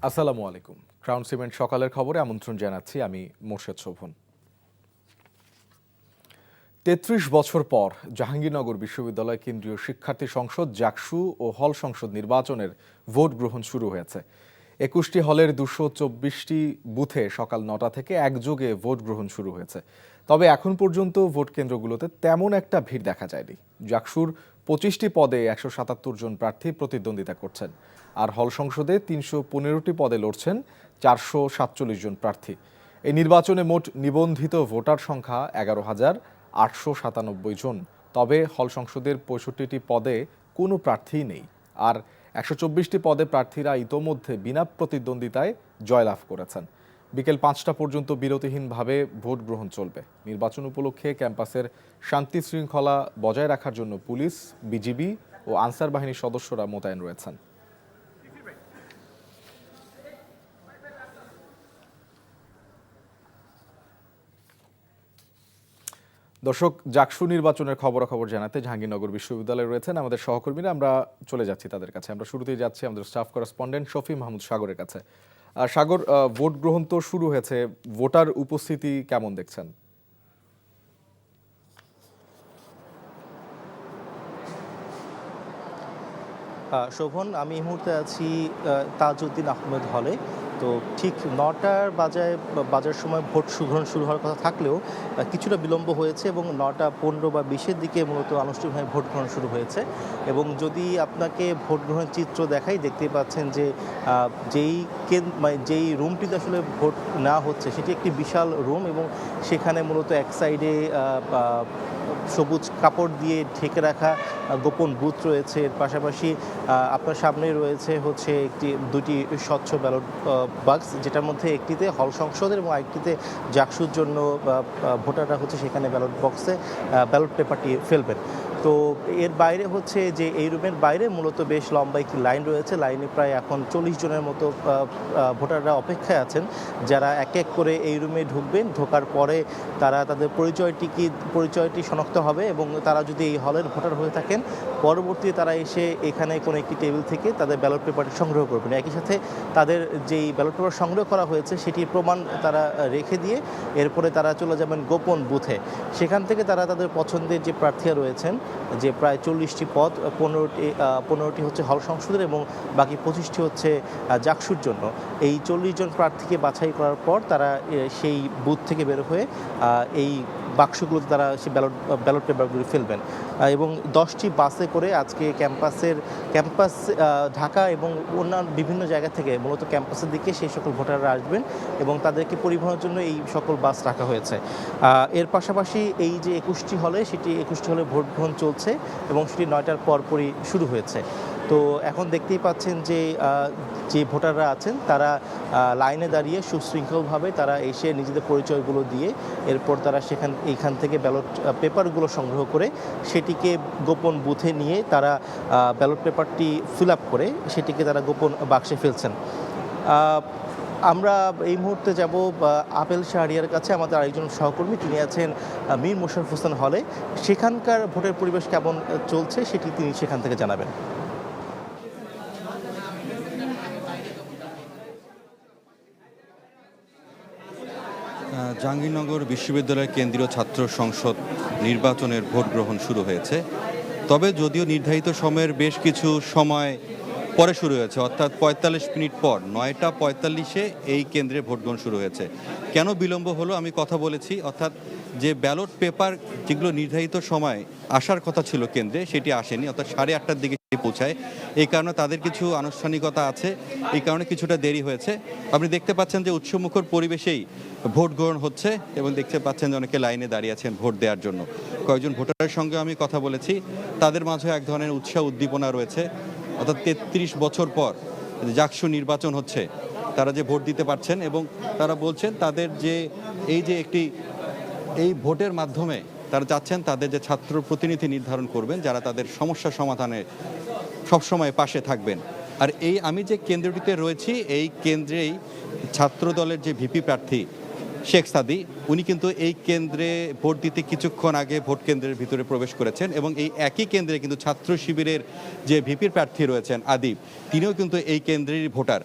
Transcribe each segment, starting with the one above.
আসসালামু আলাইকুম। Crown cement সকালের খবরে আমন্ত্রণ জানাচ্ছি আমি মোর্শেদ শোভন। ৩৩ বছর পর জাহাঙ্গীরনগর বিশ্ববিদ্যালয় কেন্দ্রীয় শিক্ষার্থী সংসদ জাকসু ও হল সংসদ নির্বাচনের ভোট গ্রহণ শুরু হয়েছে। ২১টি হলের ২২৪টি বুথে সকাল ৯টা থেকে একযোগে ভোট গ্রহণ শুরু হয়েছে। তবে এখন পর্যন্ত ভোট কেন্দ্রগুলোতে তেমন একটা ভিড় দেখা যায়নি। জাকসুর ২৫টি পদে ১৭৭ জন প্রার্থী প্রতিদ্বন্দ্বিতা করছেন, আর হল সংসদে ৩১৫টি পদে লড়ছেন ৪৪৭ জন প্রার্থী। এই নির্বাচনে মোট নিবন্ধিত ভোটার সংখ্যা ১১,৮৯৭ জন। তবে হল সংসদের ৬৫টি পদে কোনো প্রার্থীই নেই, আর ১২৪টি পদে প্রার্থীরা ইতোমধ্যে বিনা প্রতিদ্বন্দ্বিতায় জয়লাভ করেছেন। বিকেল ৫টা পর্যন্ত বিরতিহীনভাবে ভোট গ্রহণ চলবে। নির্বাচন উপলক্ষে ক্যাম্পাসের শান্তি শৃঙ্খলা বজায় রাখার জন্য পুলিশ, বিজিবি ও আনসার বাহিনীর সদস্যরা মোতায়েন রয়েছেন। দর্শক, জাকসু নির্বাচনের খবরাখবর জানাতে জাহাঙ্গীরনগর বিশ্ববিদ্যালয়ে রয়েছেন আমাদের সহকর্মীরা। আমরা চলে যাচ্ছি তাদের কাছে। আমরা শুরুতেই যাচ্ছি আমাদের স্টাফ করেসপন্ডেন্ট শফি মাহমুদ সাগরের কাছে। সাগর, ভোট গ্রহণ তো শুরু হয়েছে, ভোটার উপস্থিতি কেমন দেখছেন? শোভন, আমি এই মুহূর্তে আছি তাজউদ্দিন আহমেদ হলে। তো ঠিক ৯টার বাজার সময় ভোট গ্রহণ শুরু হওয়ার কথা থাকলেও কিছুটা বিলম্ব হয়েছে এবং ৯টা ১৫ বা ২০-এর দিকে মূলত আনুষ্ঠানিকভাবে ভোট গ্রহণ শুরু হয়েছে। এবং যদি আপনাকে ভোট গ্রহণের চিত্র দেখাই, দেখতেই পাচ্ছেন যে যেই রুমটিতে আসলে ভোট নেওয়া হচ্ছে সেটি একটি বিশাল রুম, এবং সেখানে মূলত এক সাইডে সবুজ কাপড় দিয়ে ঢেকে রাখা গোপন বুথ রয়েছে। এর পাশাপাশি আপনার সামনেই রয়েছে হচ্ছে দুটি স্বচ্ছ ব্যালট বাক্স, যেটার মধ্যে একটিতে হল সংসদের এবং আরেকটিতে জাকসুর জন্য ভোটাররা হচ্ছে সেখানে ব্যালট বক্সে ব্যালট পেপারটি ফেলবেন। তো এর বাইরে হচ্ছে যে এই রুমের বাইরে মূলত বেশ লম্বা একটি লাইন রয়েছে। লাইনে প্রায় এখন ৪০ জনের মতো ভোটাররা অপেক্ষায় আছেন, যারা এক এক করে এই রুমে ঢুকবেন। ঢোকার পরে তারা তাদের পরিচয়টি শনাক্ত হবে, এবং তারা যদি এই হলের ভোটার হয়ে থাকেন, পরবর্তীতে তারা এসে এখানে কোনো একটি টেবিল থেকে তাদের ব্যালট পেপারটি সংগ্রহ করবেন। একই সাথে তাদের যেই ব্যালট পেপার সংগ্রহ করা হয়েছে সেটির প্রমাণ তারা রেখে দিয়ে এরপরে তারা চলে যাবেন গোপন বুথে। সেখান থেকে তারা তাদের পছন্দের যে প্রার্থীরা রয়েছেন, যে প্রায় ৪০টি পদ, ১৫টি হচ্ছে হল সংসদের এবং বাকি ২৫টি হচ্ছে জাকসুর জন্য, এই ৪০ জন প্রার্থীকে বাছাই করার পর তারা সেই বুথ থেকে বের হয়ে এই বাক্সগুলোতে তারা সেই ব্যালট পেপারগুলি ফেলবেন। এবং 10টি বাসে করে আজকে ক্যাম্পাস ঢাকা এবং অন্যান্য বিভিন্ন জায়গা থেকে মূলত ক্যাম্পাসের দিকে সেই সকল ভোটাররা আসবেন, এবং তাদেরকে পরিবহনের জন্য এই সকল বাস রাখা হয়েছে। এর পাশাপাশি এই যে 21টি হলে, সেটি 21টি হলে ভোট গ্রহণ চলছে এবং সেটি 9টার পরপরই শুরু হয়েছে। তো এখন দেখতেই পাচ্ছেন যে ভোটাররা আছেন তারা লাইনে দাঁড়িয়ে সুশৃঙ্খলভাবে তারা এসে নিজেদের পরিচয়গুলো দিয়ে এরপর তারা এইখান থেকে ব্যালট পেপারগুলো সংগ্রহ করে সেটিকে গোপন বুথে নিয়ে তারা ব্যালট পেপারটি ফিল আপ করে সেটিকে তারা গোপন বাক্সে ফেলছেন। আমরা এই মুহূর্তে যাব আপেল শাহরিয়ার কাছে। আমাদের আরেকজন সহকর্মী, তিনি আছেন মীর মোশাররফ হোসেন হলে। সেখানকার ভোটের পরিবেশ কেমন চলছে সেটি তিনি সেখান থেকে জানাবেন। জাহাঙ্গীরনগর বিশ্ববিদ্যালয়ের কেন্দ্রীয় ছাত্র সংসদ নির্বাচনের ভোট গ্রহণ শুরু হয়েছে। তবে যদিও নির্ধারিত সময়ের বেশ কিছু সময় পরে শুরু হয়েছে, অর্থাৎ ৪৫ মিনিট পর ৯টা ৪৫-এ এই কেন্দ্রে ভোট গ্রহণ শুরু হয়েছে। কেন বিলম্ব হলো আমি কথা বলেছি, অর্থাৎ যে ব্যালট পেপার যেগুলো নির্ধারিত সময় আসার কথা ছিল কেন্দ্রে, সেটি আসেনি, অর্থাৎ 8:30টার দিকে পৌঁছায়। এই কারণে তাদের কিছু আনুষ্ঠানিকতা আছে, এই কারণে কিছুটা দেরি হয়েছে। আপনি দেখতে পাচ্ছেন যে উৎসবমুখর পরিবেশেই ভোট গ্রহণ হচ্ছে, এবং দেখতে পাচ্ছেন যে অনেকে লাইনে দাঁড়িয়ে আছেন ভোট দেওয়ার জন্য। কয়েকজন ভোটারের সঙ্গে আমি কথা বলেছি, তাদের মাঝে এক ধরনের উৎসাহ উদ্দীপনা রয়েছে। অর্থাৎ ৩৩ বছর পর জাকসু নির্বাচন হচ্ছে, তারা যে ভোট দিতে পারছেন, এবং তারা বলছেন তাদের যে এই ভোটের মাধ্যমে তারা চাচ্ছেন তাদের যে ছাত্র প্রতিনিধি নির্ধারণ করবেন, যারা তাদের সমস্যা সমাধানে সবসময় পাশে থাকবেন। আর আমি যে কেন্দ্রটিতে রয়েছি, এই কেন্দ্রেই ছাত্র দলের যে ভিপি প্রার্থী শেখ সাদি, উনি কিন্তু এই কেন্দ্রে ভোট দিতে কিছুক্ষণ আগে ভোট কেন্দ্রের ভিতরে প্রবেশ করেছেন, এবং এই একই কেন্দ্রে কিন্তু ছাত্র শিবিরের যে ভিপির প্রার্থী রয়েছেন আদিব, তিনিও কিন্তু এই কেন্দ্রেরই ভোটার।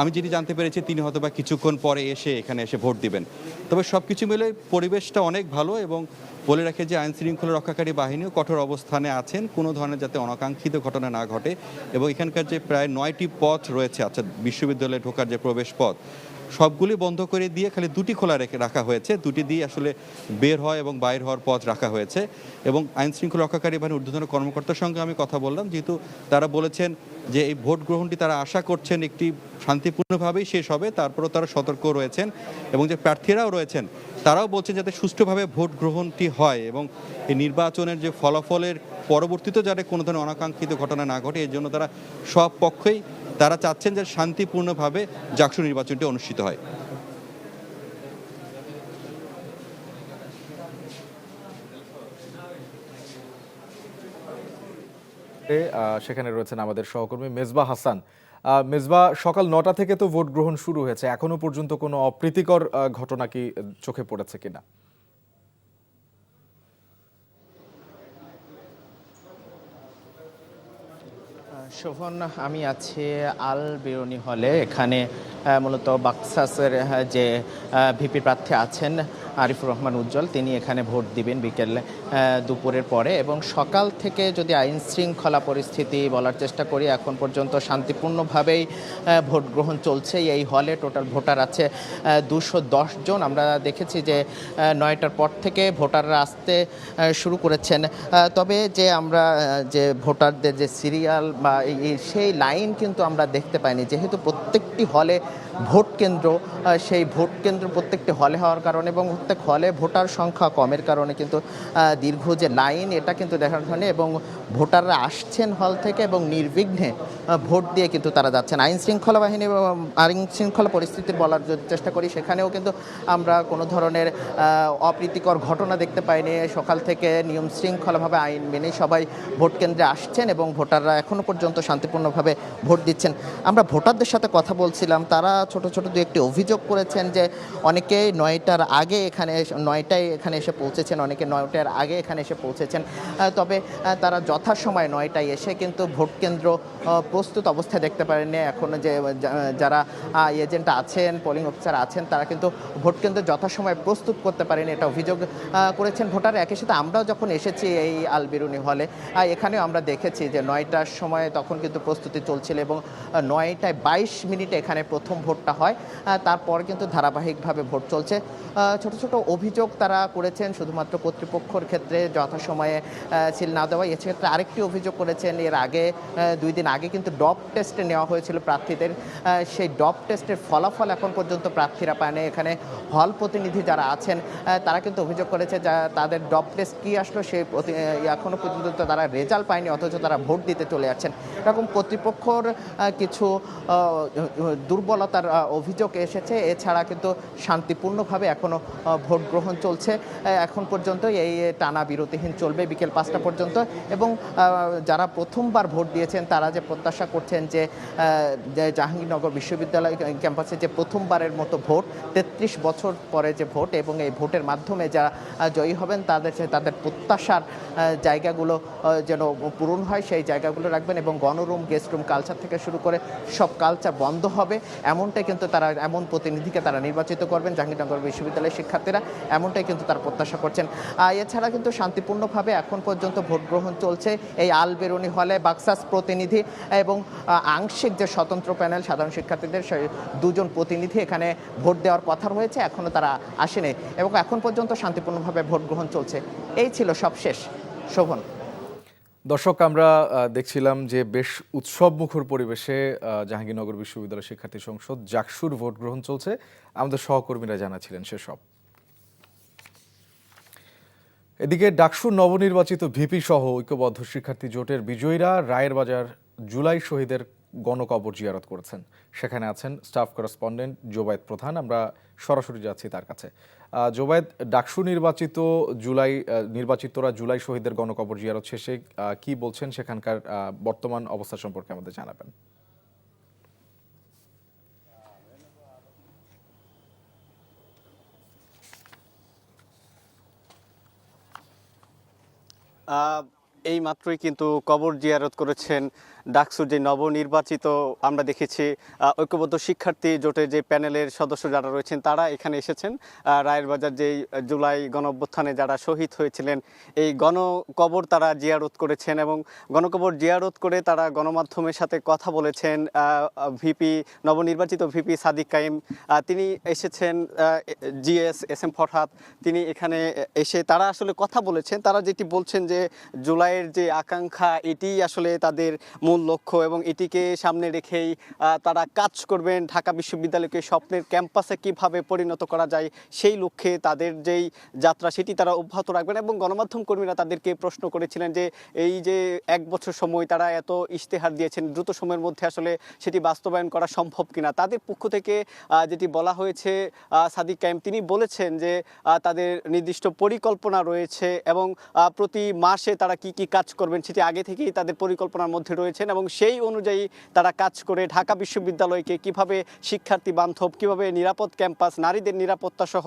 আমি যেটি জানতে পেরেছি তিনি হয়তো বা কিছুক্ষণ পরে এখানে এসে ভোট দিবেন। তবে সব কিছু মিলে পরিবেশটা অনেক ভালো এবং বলে রাখে যে আইন শৃঙ্খলা রক্ষাকারী বাহিনীও কঠোর অবস্থানে আছেন কোনো ধরনের যাতে অনাকাঙ্ক্ষিত ঘটনা না ঘটে এবং এখানকার যে প্রায় 9টি পথ রয়েছে বিশ্ববিদ্যালয়ে ঢোকার যে প্রবেশ পথ সবগুলি বন্ধ করে দিয়ে খালি দুটি খোলা রাখা হয়েছে, দুটি দিয়ে আসলে বের হয় এবং বাইর হওয়ার পথ রাখা হয়েছে। এবং আইন শৃঙ্খলা রক্ষাকারী বাহিনীর ঊর্ধ্বতন কর্মকর্তার সঙ্গে আমি কথা বললাম, যেহেতু তারা বলেছেন যে এই ভোট গ্রহণটি তারা আশা করছেন একটি শান্তিপূর্ণভাবেই শেষ হবে, তারপরেও তারা সতর্ক রয়েছেন এবং যে প্রার্থীরাও রয়েছেন তারাও বলছেন যাতে সুষ্ঠুভাবে ভোট গ্রহণটি হয় এবং এই নির্বাচনের যে ফলাফলের পরবর্তীতে যাতে কোনো ধরনের অনাকাঙ্ক্ষিত ঘটনা না ঘটে এর জন্য তারা সব পক্ষই তারা চাচ্ছেন যে শান্তিপূর্ণভাবে জাকসু নির্বাচনটি অনুষ্ঠিত হয়। সেখানে রয়েছেন আমাদের সহকর্মী মেজবা হাসান। মেজবা, সকাল 9টা থেকে তো ভোট গ্রহণ শুরু হয়েছে, এখনো পর্যন্ত কোনো অপ্রীতিকর ঘটনা কি চোখে পড়েছে কিনা? শোভন, আমি আছি আল বেরুনি হলে। এখানে মূলত বাকসাসের যে ভিপি প্রার্থী আছেন আরিফুর রহমান উজ্জ্বল, তিনি এখানে ভোট দিবেন বিকেল দুপুরের পরে। এবং সকাল থেকে যদি আইন শৃঙ্খলা পরিস্থিতি বলার চেষ্টা করি, এখন পর্যন্ত শান্তিপূর্ণভাবেই ভোট গ্রহণ চলছে। এই হলে টোটাল ভোটার আছে 210 জন। আমরা দেখেছি যে 9টার পর থেকে ভোটাররা আসতে শুরু করেছেন। তবে যে আমরা যে ভোটারদের যে সিরিয়াল বা সেই লাইন কিন্তু আমরা দেখতে পাইনি, যেহেতু প্রত্যেকটি হলে ভোট কেন্দ্র, সেই ভোট কেন্দ্র প্রত্যেকটি হলে হওয়ার কারণে এবং প্রত্যেক হলে ভোটার সংখ্যা কমের কারণে কিন্তু দীর্ঘ যে লাইন, এটা কিন্তু দেখার কারণে এবং ভোটাররা আসছেন হল থেকে এবং নির্বিঘ্নে ভোট দিয়ে কিন্তু তারা যাচ্ছেন। আইন শৃঙ্খলা বাহিনী আইন শৃঙ্খলা পরিস্থিতির বলার চেষ্টা করি, সেখানেও কিন্তু আমরা কোনো ধরনের অপ্রীতিকর ঘটনা দেখতে পাইনি। সকাল থেকে নিয়ম শৃঙ্খলাভাবে আইন মেনে সবাই ভোট কেন্দ্রে আসছেন এবং ভোটাররা এখনও পর্যন্ত শান্তিপূর্ণভাবে ভোট দিচ্ছেন। আমরা ভোটারদের সাথে কথা বলছিলাম, তারা ছোট ছোট দু একটি অভিযোগ করেছেন যে অনেকেই 9টার আগে এখানে 9টায় এখানে এসে পৌঁছেছেন, অনেকে 9টার আগে এখানে এসে পৌঁছেছেন। তবে তারা যথাসময়ে 9টায় এসে কিন্তু ভোট কেন্দ্র প্রস্তুত অবস্থায় দেখতে পারেননি। এখন যে যারা এজেন্ট আছেন, পোলিং অফিসার আছেন, তারা কিন্তু ভোট কেন্দ্র যথাসময়ে প্রস্তুত করতে পারেনি, এটা অভিযোগ করেছেন ভোটার। একই সাথে আমরাও যখন এসেছি এই আল বেরুনি হলে, এখানেও আমরা দেখেছি যে 9টার সময় তখন কিন্তু প্রস্তুতি চলছিল এবং 9টায় 22 মিনিটে এখানে প্রথম ভোটটা হয়। তারপর কিন্তু ধারাবাহিকভাবে ভোট চলছে। ছোট ছোট অভিযোগ তারা করেছেন শুধুমাত্র কর্তৃপক্ষের ক্ষেত্রে যথাসময়ে সিল না দেওয়া। এক্ষেত্রে আরেকটি অভিযোগ করেছেন, এর আগে 2 দিন আগে কিন্তু ডপ টেস্টে নেওয়া হয়েছিল প্রার্থীদের, সেই ডপ টেস্টের ফলাফল এখন পর্যন্ত প্রার্থীরা পায়নি। এখানে হল প্রতিনিধি যারা আছেন তারা কিন্তু অভিযোগ করেছে যা তাদের ডপ টেস্ট কী আসলো সেই এখনও পর্যন্ত তারা রেজাল্ট পায়নি, অথচ তারা ভোট দিতে চলে যাচ্ছেন। এরকম কর্তৃপক্ষর কিছু দুর্বলতার অভিযোগ এসেছে। এছাড়া কিন্তু শান্তিপূর্ণভাবে এখনও ভোট গ্রহণ চলছে। এখন পর্যন্ত এই টানা বিরতিহীন চলবে বিকেল 5টা পর্যন্ত। এবং যারা প্রথমবার ভোট দিয়েছেন তারা যে প্রত্যাশা করছেন যে জাহাঙ্গীরনগর বিশ্ববিদ্যালয় ক্যাম্পাসে যে প্রথমবারের মতো ভোট, 33 বছর পরে যে ভোট, এবং এই ভোটের মাধ্যমে যারা জয়ী হবেন তাদের প্রত্যাশার জায়গাগুলো যেন পূরণ হয়, সেই জায়গাগুলো রাখবেন। এবং গণরুম, গেস্ট রুম, কালচার থেকে শুরু করে সব কালচার বন্ধ হবে, এমনটাই কিন্তু তারা, এমন প্রতিনিধিকে তারা নির্বাচিত করবেন জাহাঙ্গীরনগর বিশ্ববিদ্যালয়ের শিক্ষার্থীরা, এমনটাই কিন্তু তারা প্রত্যাশা করছেন। এছাড়া কিন্তু শান্তিপূর্ণভাবে এখন পর্যন্ত ভোট গ্রহণ চলছে এই আল বেরুনি হলে। বাকসাস প্রতিনিধি এবং আংশিক যে স্বতন্ত্র প্যানেল সাধারণ শিক্ষার্থীদের, সেই 2 জন প্রতিনিধি এখানে ভোট দেওয়ার কথা রয়েছে, এখনও তারা আসেনি এবং এখন পর্যন্ত শান্তিপূর্ণভাবে ভোট গ্রহণ চলছে। এই ছিল সব শেষ। শোভন। দর্শক, আমরা দেখছিলাম যে বেশ উৎসবমুখর পরিবেশে জাহাঙ্গীরনগর বিশ্ববিদ্যালয় শিক্ষার্থী সংসদ জাকসুর ভোট গ্রহণ চলছে। আমাদের সহকর্মীরা জানাচ্ছিলেন সেসব। এদিকে ডাকসুর নবনির্বাচিত ভিপি সহ ঐক্যবদ্ধ শিক্ষার্থী জোটের বিজয়ীরা রায়ের বাজার জুলাই শহীদের গণকবর জিয়ারত করেছেন। সেখানে আছেন স্টাফ করেসপন্ডেন্ট জোবায়েদ প্রধান। আমরা সরাসরি যাচ্ছি তার কাছে। জোবায়েদ, ডাকসু নির্বাচিতরা জুলাই শহীদের গণকবর জিয়ারত শেষে কি বলছেন, সেখানকার বর্তমান অবস্থা সম্পর্কে আমাদের জানাবেন। এই মাত্রই কিন্তু কবর জিয়ারত করেছেন ডাকসুর যে নবনির্বাচিত, আমরা দেখেছি ঐক্যবদ্ধ শিক্ষার্থী জোটের যে প্যানেলের সদস্য যারা রয়েছেন তারা এখানে এসেছেন। রায়ের বাজার যেই জুলাই গণঅভ্যুত্থানে যারা শহীদ হয়েছিলেন এই গণকবর তারা জিয়ারত করেছেন এবং গণকবর জিয়ারত করে তারা গণমাধ্যমের সাথে কথা বলেছেন। নবনির্বাচিত ভিপি সাদিক কাইম তিনি এসেছেন, জিএস এস এম ফরহাদ তিনি এখানে এসে তারা আসলে কথা বলেছেন। তারা যেটি বলছেন যে জুলাইয়ের যে আকাঙ্ক্ষা এটি আসলে তাদের মূল লক্ষ্য এবং এটিকে সামনে রেখেই তারা কাজ করবেন। ঢাকা বিশ্ববিদ্যালয়কে স্বপ্নের ক্যাম্পাসে কিভাবে পরিণত করা যায় সেই লক্ষ্যে তাদের যেই যাত্রা সেটি তারা অব্যাহত রাখবেন। এবং গণমাধ্যম কর্মীরা তাদেরকে প্রশ্ন করেছিলেন যে এই যে 1 বছর সময় তারা এত ইশতেহার দিয়েছেন, দ্রুত সময়ের মধ্যে আসলে সেটি বাস্তবায়ন করা সম্ভব কিনা। তাদের পক্ষ থেকে যেটি বলা হয়েছে, সাদিক কাইম তিনি বলেছেন যে তাদের নির্দিষ্ট পরিকল্পনা রয়েছে এবং প্রতি মাসে তারা কি কি কাজ করবেন সেটি আগে থেকেই তাদের পরিকল্পনার মধ্যে রয়েছেন এবং সেই অনুযায়ী তারা কাজ করে ঢাকা বিশ্ববিদ্যালয়কে কিভাবে শিক্ষার্থী বান্ধব, কিভাবে নিরাপদ ক্যাম্পাস, নারীদের নিরাপত্তা সহ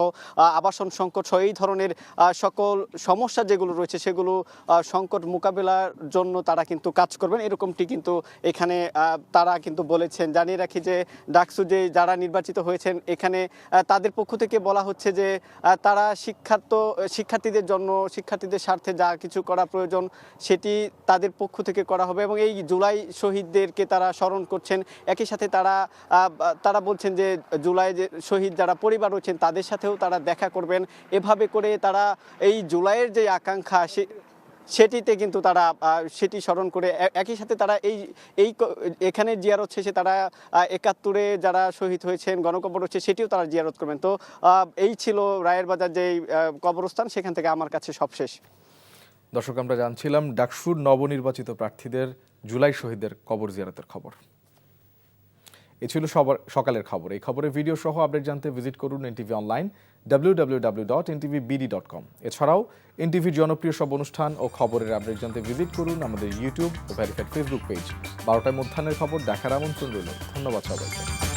আবাসন সংকট সহ এই ধরনের সকল সমস্যা যেগুলো রয়েছে সেগুলো সংকট মোকাবেলার জন্য তারা কিন্তু কাজ করবেন, এরকমটি কিন্তু এখানে তারা কিন্তু বলেছেন। জানিয়ে রাখি যে ডাকসু যে যারা নির্বাচিত হয়েছেন এখানে তাদের পক্ষ থেকে বলা হচ্ছে যে তারা শিক্ষার্থীদের জন্য, শিক্ষার্থীদের স্বার্থে যা কিছু করা প্রয়োজন সেটি তাদের পক্ষ থেকে করা হবে এবং এই জুলাই শহীদদেরকে তারা স্মরণ করছেন। একই সাথে তারা বলছেন যে জুলাই যে শহীদ যারা পরিবার রয়েছেন তাদের সাথেও তারা দেখা করবেন। এভাবে করে তারা এই জুলাইয়ের যে আকাঙ্ক্ষা সেটিতে কিন্তু তারা সেটি স্মরণ করে একই সাথে তারা এখানে জিয়ারত শেষে তারা ৭১-এ যারা শহীদ হয়েছেন গণকবর হচ্ছে সেটিও তারা জিয়ারত করবেন। তো এই ছিল রায়ের বাজার যেই কবরস্থান, সেখান থেকে আমার কাছে সব শেষ। দর্শক, আমরা জানছিলাম ডাকসুর নবনির্বাচিত প্রার্থীদের জুলাই শহীদের কবর জিয়ারতের খবর। এ ছিল সকালের খবর। এই খবরের ভিডিও সহ আপডেট জানতে ভিজিট করুন এনটিভি অনলাইন www.ntvbd.com। এছাড়াও এনটিভির জনপ্রিয় সব অনুষ্ঠান ও খবরের আপডেট জানতে ভিজিট করুন আমাদের ইউটিউব ও ভেরিফাইড ফেসবুক পেজ। 12টায় মধ্যাহ্নের খবর দেখার আমন্ত্রণ রইল। ধন্যবাদ সবাইকে।